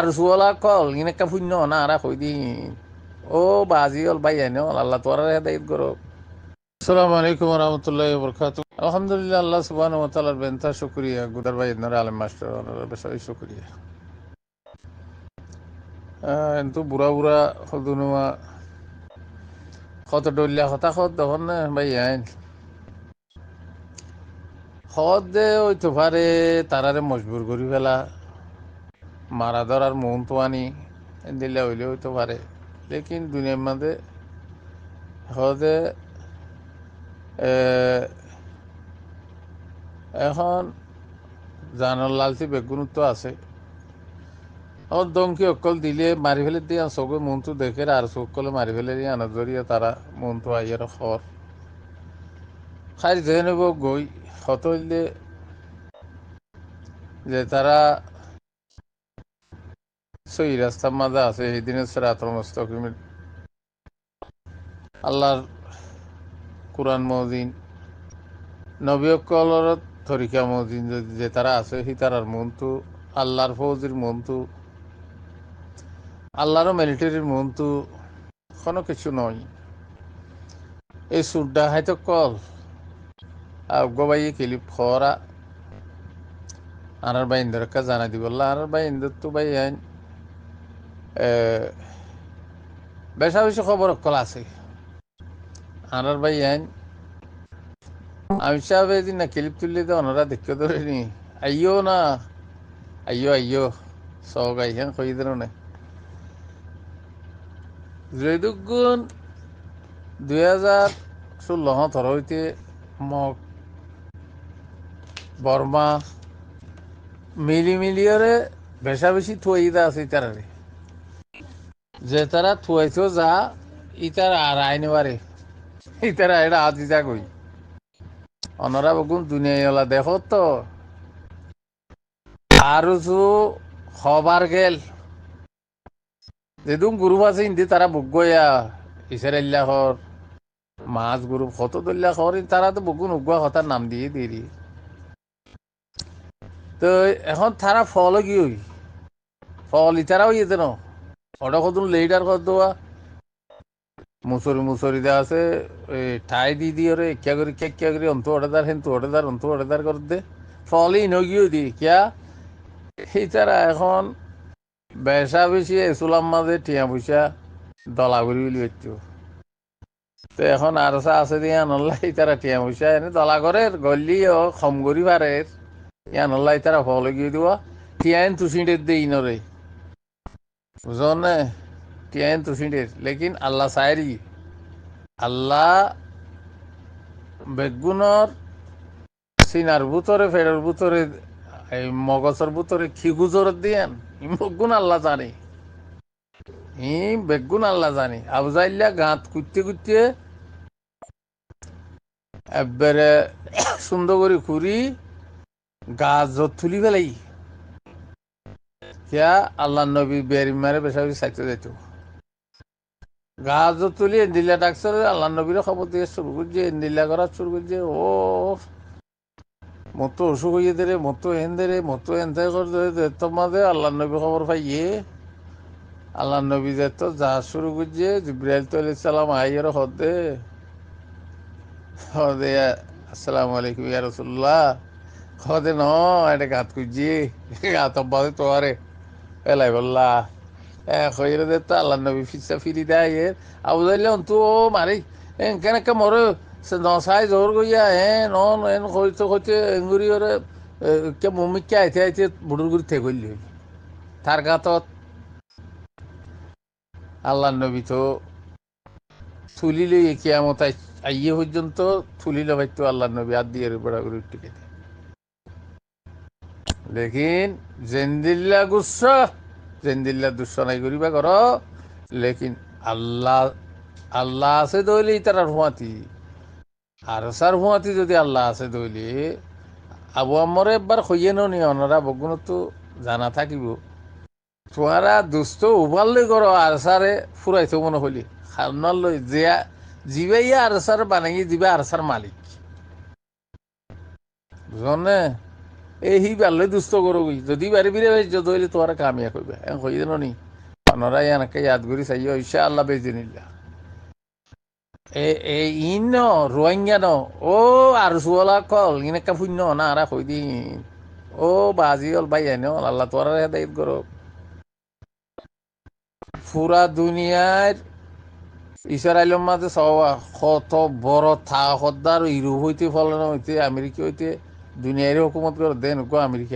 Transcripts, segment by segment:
আর সুওলা call ইনেকা শূন্য না আর কই দিন ও বাজি হল ভাই আইন আল্লাহ তোর হেদায়ত করো। আসসালামু আলাইকুম রহমতুল্লাহ বরকাত। আলহামদুলিল্লাহ আল্লাহ সুবহানাহু ওয়া তাআলার বেনতা শুকরিয়া গুদার ভাই নরে আলম মাস্টার বেশি শুকরিয়া। কিন্তু বুড়া বুড়া হদুনুয়া কত ডলিয়া কথা খত তখন না ভাই আইন খত দে ওই তো পারে তারারে মজবুর করি ফেলা মারা ধরার মন তো আনি দিলে হইলে হইতে পারে, লেকিন দুনিয়ার মধ্যে হদে এখন জানার লালচি বেগুনত্ব আছে আমার দমকি অকল দিলে মারি ফেলে দিয়ে চোখে মনটো দেখে আর চোখ কলে মারি ফেলে দিয়ে আনার জড়িয়ে তারা মনটো আইয়ার খর খাই যে নেব গই হত হইলে যে তারা সই রাস্তার মাঝে আছে এই দিনের সিরাতুল মুস্তাকিমের আল্লাহর কোরআন মজিন নবী অকলর তরিকা মজিন যে তারা আছে সেই তারার মনটো আল্লাহর ফৌজির মনটো আল্লাহরও মিলিটারির মনটো কোনো কিছু নয়। এই সুরডা হয়তো কল গবাই কিলি খরা আনার বাইন্দরকে জানাই দিব আর বাইন্দর তো ভাই আইন বেশা বেশি খবর কল আছে আনার ভাই আইন আমি সাহেব এদিন না ক্লিপ তুললে তো ওনারা দেখতে ধরে নি আইও না আইও আইও সব আইহেন কই দিন না যেদুগুণ 2016 ধর হইতে মগ বর্মা মিলি মিলিয়রে বেশা বেশি থুয়াইদা আছে তারারে যে তারা থুয়াইছো যা ইতার আর আইনে পারে ইতারা এটা আজিজা কই অনরা বগুন দুনিয়াওয়ালা দেখো তো আর হবার গেল যেদুম গ্রুপ আছে ইন্দি তারা বুগয়া ইসরাইল্লাহর মাছ গ্রুপ কত দল্লা খর তারা তো বগুন উগুয়া কথার নাম দিয়ে দেরি তো এখন তারা ফল কি হই ফল ইতারাও ইয়েতে ন ওটা কতদিন লেটার কর দেওয়া মুসরি মুসরি দে আছে ঠাই দি দিয়ে রে কেক্কা করি অন্ত অর্ডার হেন তো অর্ডার করে দে ফলই নগিও দি কিয়া সেই তারা এখন বেসা বেশি এসুলাম মাঝে টিয়া পয়সা দলা করি বলি হচ্ছে তো এখন আর আছে দিয়ে আনল্লাই তারা টিয়া পয়সা এনে দলা করে গল্লি ও খম করি পারে আনল্লাই তারা ফল গিয়ে দিব টিয়াইন তুষিডের দেই নরে বুঝন না টিয়াইন তুষিডের লেকিন আল্লাহ সাইরি আল্লাহ বেগুনর সিনার ভিতরে ফেরের ভিতরে এই মগজের ভিতরে খিগুজর দিয়েন বেগুন আল্লাহ জানে বেগুন আল্লাহ জানে আবজাইল্লা গাঁত কুটতে কুটতে একবারে সুন্দর করে খুঁড়ি গাছ তুলি ফেলাই কিয়া আল্লাহ নবী বেরি মারে বেশা বেশি চাইতে যাইতো গাছ তুলি এন্দিল্লা ডাকছে আল্লাহ নবীর খবর দিয়ে শুরু করছে এন্দিল্লা করা শুরু করছে ও মতো অসুখ হইয়ে দে মতো এন দে মতো এনতে করে তোমাদের আল্লাহ নবী খবর পাইয়ে আল্লাহ নবী যে তো যা শুরু করছে জিব্রাইল তো সালাম আইয়ের হদে হদে আসসালামু আলাইকুম ইয়া রাসূলুল্লাহ হদে ন এটা গাত খুঁজছি গাত অব্বাদে তোয়ারে এলাই বললা খইরে দে তো আল্লাহ নবী ফিসা ফিরি দেয় আবু যাইলে অন্তু ও মারি কেনেকে মরে নচাই জোর গইয়া এন হইতে এঙ্গুরি ওরে কে মমিকে আইতে আইতে বুড়ুর গুড়ি থেকে করলি তার গাতত আল্লাহ নবী তো তুলিলে কিয়ামত আইয়ে পর্যন্ত তুলিলে ভাইতো আল্লাহ নবী আর দিয়ে বড় করে টিকে লেকিন জেন্দিল্লা গুসা জেন্দিল্লা দুঃসনাই করিবা কর লেকিন আল্লাহ আল্লাহ আছে দইলে তার হুয়াতি আর সার হুয়াতি যদি আল্লাহ আছে দইলে আবু আমরে একবার খইয়ে নি অনারা বগুন তো জানা থাকিব তোমারা দুস্থ উভাল্লে করো আর সারে ফুরাইতো মনে হইলি খারনার লই যে জিবাইয়া আর সার বানাই দিবা আর সার মালিক বুঝনে এই সি বাৰলৈ দুষ্ট কৰোগৈ যদি বাৰী বিৰে য'ত হইলে তোৰ কামিয়া কৰিবা হৈ জানো নি নৰাই এনেকে ইয়াদ কৰি চাই ইনশা আল্লাহ বেজিনিল্লা এই ইন ন রোহিঙ্গা ন ও আর সুলা কল ইনেকা শূন্য না আর কই দিন ও বাজি হল ভাই এনে হল আল্লাহ তোর হেদায়ত করো পুরা দুনিয়ার ইসরায়েলের মাঝে সবা কত বড় থা সদ্দার ইউরোপ হইতে ফলানো হইতে আমেরিকা হইতে দুনিয়ার হুকুমত করে দেন গো আমেরিকা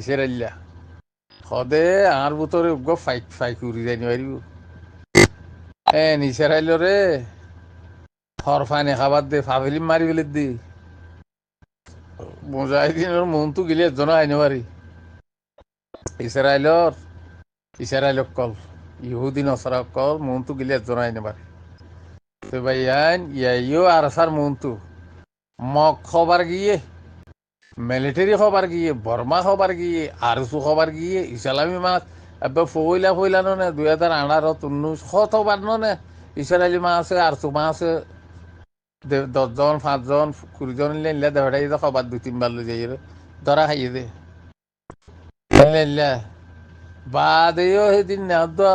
ইসরায়েলিয়া সদে আর ভিতরে গো ফাইক ফাইক উড়ি যাই পারিব ইসরায়েলরে হরফানি খাবার দে ফাফিলিম মারি ফেলে দি মুজাহিদিনের মনটো গিলে এজন আইন পারি ইসরায়েলক কল ইহুদি নসরা কল মনটো গিলে এজন আইন পারি তো ভাই আইন ইয়াইও আর সার মনটো মগ খবর গিয়ে মিলিটারি খবর গিয়ে বর্মা খবর গিয়ে আরসু খবর গিয়ে ইসলামী মাছ এবার ফইলা নে 2018-19 কতবার নে ইসরায়েলি মাছ আছে আরসু মাছ আছে 10জন 5জন 20জন লেনলে দেওয়াটাই খবর 2-3 বার লই যাই ধরা খাইয়ে দে লেনলে বাদেও সেদিন নেওয়া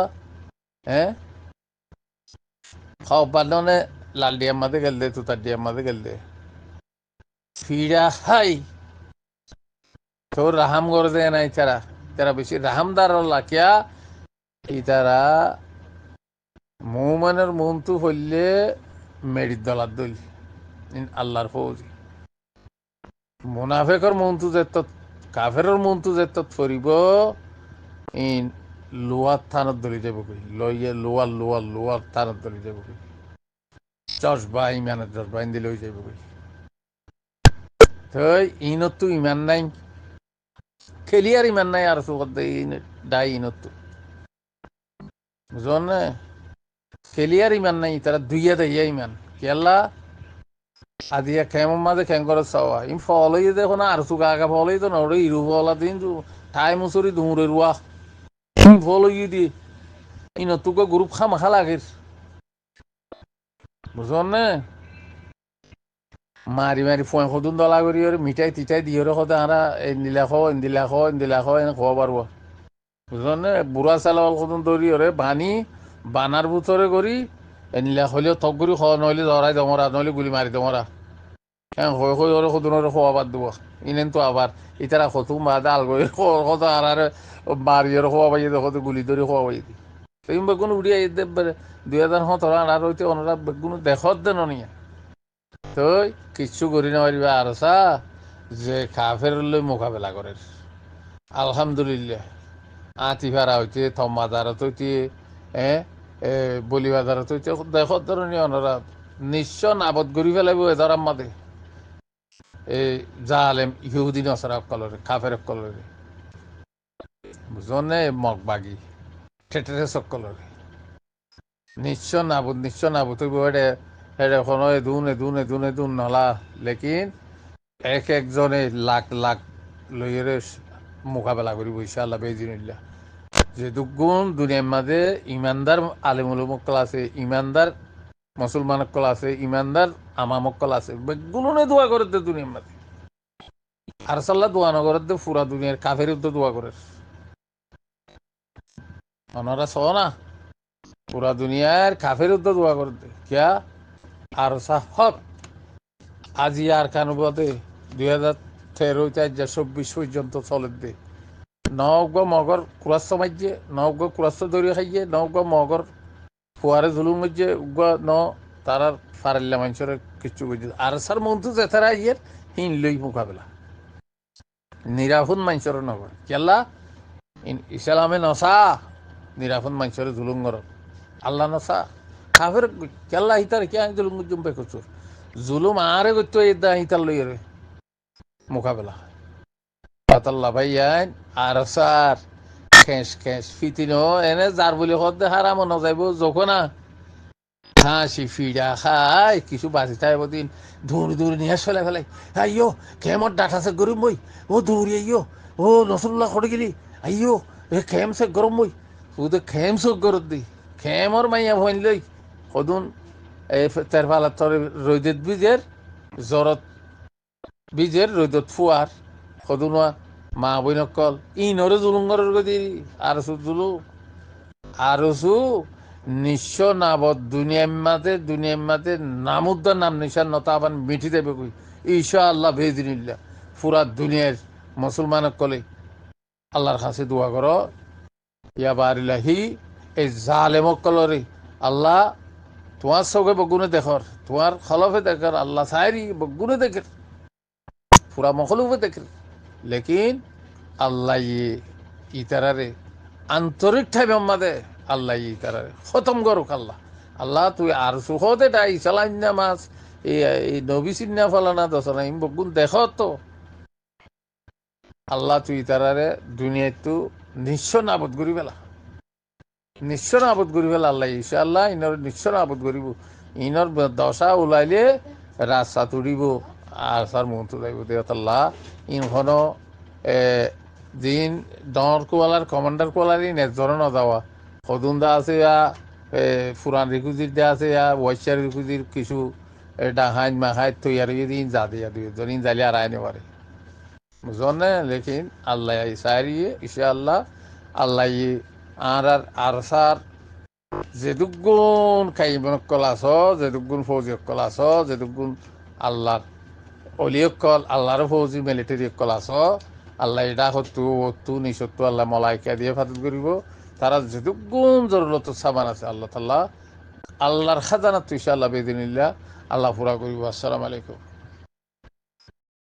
হ্যাঁ খবর নে লাল ডিয়ার মাঝে গেল দে তুতার ডিয়ার মাঝে গেল দে ফিরা হাই তোর রাহাম করে দেয় নাই তারা বেশি রাহামদার কিয়া তারা মৌমানের মনটো হইলে মেরির দলার দল আল্লাহর ফৌজি মুনাফেকর মনটো যেত কাফেরর মনটো যেত ফরিব ইন লোয়ার থানত দলি যাব কই লইয়ে লোয়ার থানত দলি যাব কই জজবা ইমানের জজবা ইন্দি লই যাব কই তই ইনতো ইমান নাই খেলিয়ার ইমান নাই আর চোখত ডাই ইনতো বুঝল না খেলিয়ার ইমান নাই তারা দুইয়া দেয়া ইমান কেলা আদিয়া খেমর মাঝে খেম করে চাওয়া ইম ফলই দেখো না আর চুকা আগা ফলই তো নড়ে ইরু ফলা দিন ঠাই মুসুরি দুমুরে রুয়া ফলই দি ইনতুকে গ্রুপ খামাখা লাগে বুঝল না মারি মারি ফুঁ সদুন দলা করি মিঠাই তিঠাই দিয়ে সদা আরা ইন্দিলা এনে খাওয়া পারবো বুঝল না বুড়া চালাল সদুন দৌড়ি বানি বানার ভিতরে করি এনিলা হলেও থক কৰি খাওয়া নহলে জৰাই দমরা নহলে গুলি মারি দমরা হ্যাঁ হয়ে ওরে সদুনরে খাওয়া বাদ দিব ইনেন তো আবার ইতারা খতুম বাদে আলগই কত আর মারিয়ে খাওয়া পাই দেখো গুলি ধরে খাওয়া পাই এই বেগুন উড়িয়ে 2017 আর হইতে ওনারা বেগুন দেখত দেন নিয়ে তো কিচ্ছু করি না পারিবা আর চা যে কাফের লই মোকাবেলা করে আলহামদুলিল্লাহ আতিফারা হইতে থম্মাদারত হইতে বলিবাজারত হইতে দেখত ধরনী ওনারা নিশ্চয় নাবদ গড়ি ফেলাইব এদার আমাদে এই জালেম ইহুদি নসরা কলরে কাফের কলরে বুঝনে মগবাগি ঠেটেরে সকলরে নিশ্চয় নাবুদ হইব এটা কোনো এদুন নলা লেকিন একজনে লাখ লইরে মোকাবেলা করিব ইনশাআল্লাহ বেজিনিল্লাহ যে দুগুণ দুনিয়ার মাঝে ইমানদার আলেমুলমক্কল আছে ইমানদার মুসলমানক্কল আছে ইমানদার আমামক্কল আছে বেগুনে দোয়া করে দে দুনিয়ার মাঝে আর সাল্লাহ দোয়া নগর দে পুরা দুনিয়ার কাফের তো দোয়া করে ওনারা সহ না পুরা দুনিয়ার কাফের তো দোয়া করে দে কিয়া আর হক আজি আর কানুবাদে 2013-2024 পর্যন্ত চলে দে নগ মগর কুরাস্ত মাইজে নগ কুরাস্ত দৌড়িয়ে খাইয়ে নগ মগর ফুয়ারে জুলুম মাইজে ন তারার ফারাল্লা মানুষের কিছু বুঝে আর সার মন্তু যে তারা ইয়ের হিন লই মোকাবেলা নিরাফুন মানুষের নগর কেলা ইসলামে নসা নিরাফুন মানুষের জুলুম কর আল্লাহ নসা কাফের কেলা হিতার কে জুলুম জুম্বে করছো জুলুম আরে করতো এদা হিতার লই মোকাবেলা পাতাল্লা ভাই আইন আর সার খেস ফিতিনো এনে যার বলি হতে হারাম ন যাইব যখন হাসি ফিরা খাই কিছু বাঁচি থাকব দিন দৌড়ি নিয়ে ফেলে ফেলাই আইয়ো কেমর ডাটা সে গরম বই ও দৌড়ি আইয়ো ও নসরুল্লাহ করে গেলি আইয়ো এ খেম সে গরম বই শুধু খেম সে গরম দি খেমর মাইয়া ভইন লই সদুন এই তের ফালা তোর রইদেত বিজের জ্বরত বীজের রৈদত ফুয়ার সদুনোয়া মা বৈনকল ইনরে জুলুঙ্গরের গদি আর জুলু আরসু নিঃস্ব নাবদ দুনিয়াম্মাতে নামুদ্দার নাম নিশান নতাবান মিঠি দেবে কই ঈশা আল্লাহ বেদিনিল্লা পুরা দুনিয়ার মুসলমান কলে আল্লাহর কাছে দোয়া করো ইয়া বারিলাহি এই জালেমক কলরে আল্লাহ তোমার চৌকে বগুনে দেখর তোমার খলফে দেখর আল্লাহ সাইরি বগুনে দেখের পুরা মখলুফে দেখের লেকিন আল্লাহ ইতারারে আন্তরিক ঠাই ব্রহ্মাদে আল্লাহ ইতারারে খতম করুক আল্লাহ আল্লাহ তুই আর সুখতে তাই ইসালান্না মাছ এই নবী চিন্না ফলানা দশনা ইম বগুন দেখ তো আল্লাহ তুই তারারে দুনিয়াতো নিঃস্ব নাবদ করি পেলা নিঃস্ব নাবদ করি পেলা আল্লাহ ইনশাআল্লাহ ইনর নিঃস্ব নাবদ করিব ইনর দশা ওলাইলে রাস্তা তুলিব আর সার মুখ তুলাইব দেহতাল্লাহ ইনখন দিন ডর কোয়ালার কমান্ডার কোয়ালারই নেজরে নদাওয়া সদুন্দা আছে ফুরান রিকুজির দে আছে ওয়াইশার রিকুজির কিছু ডাহাইন মাহাই তৈয়ারি দিন যা দিয়া দুই জনিন জালি আর আইনে পারে বুঝনে লেকিন আল্লাহ সারিয়ে ইশা আল্লাহ আল্লাহ আর সার যেদুগুণ খাইবন কলাস যেদুগুণ ফৌজি কলাস যেদুগুণ আল্লাহর অলিয়কল আল্লাহর ফৌজি মিলিটারি কলাস আল্লাহ এটা হতু নিশত্তু আল্লাহ মলাইকা দিয়ে ফাতুত করিব তারা যেদুগুণ জরুরত সামান আছে আল্লাহ তাল্লাহ আল্লাহর খাজানা তুইশা আল্লাহ বেদিনিল্লাহ আল্লাহ পুরা করিব আসসালামু আলাইকুম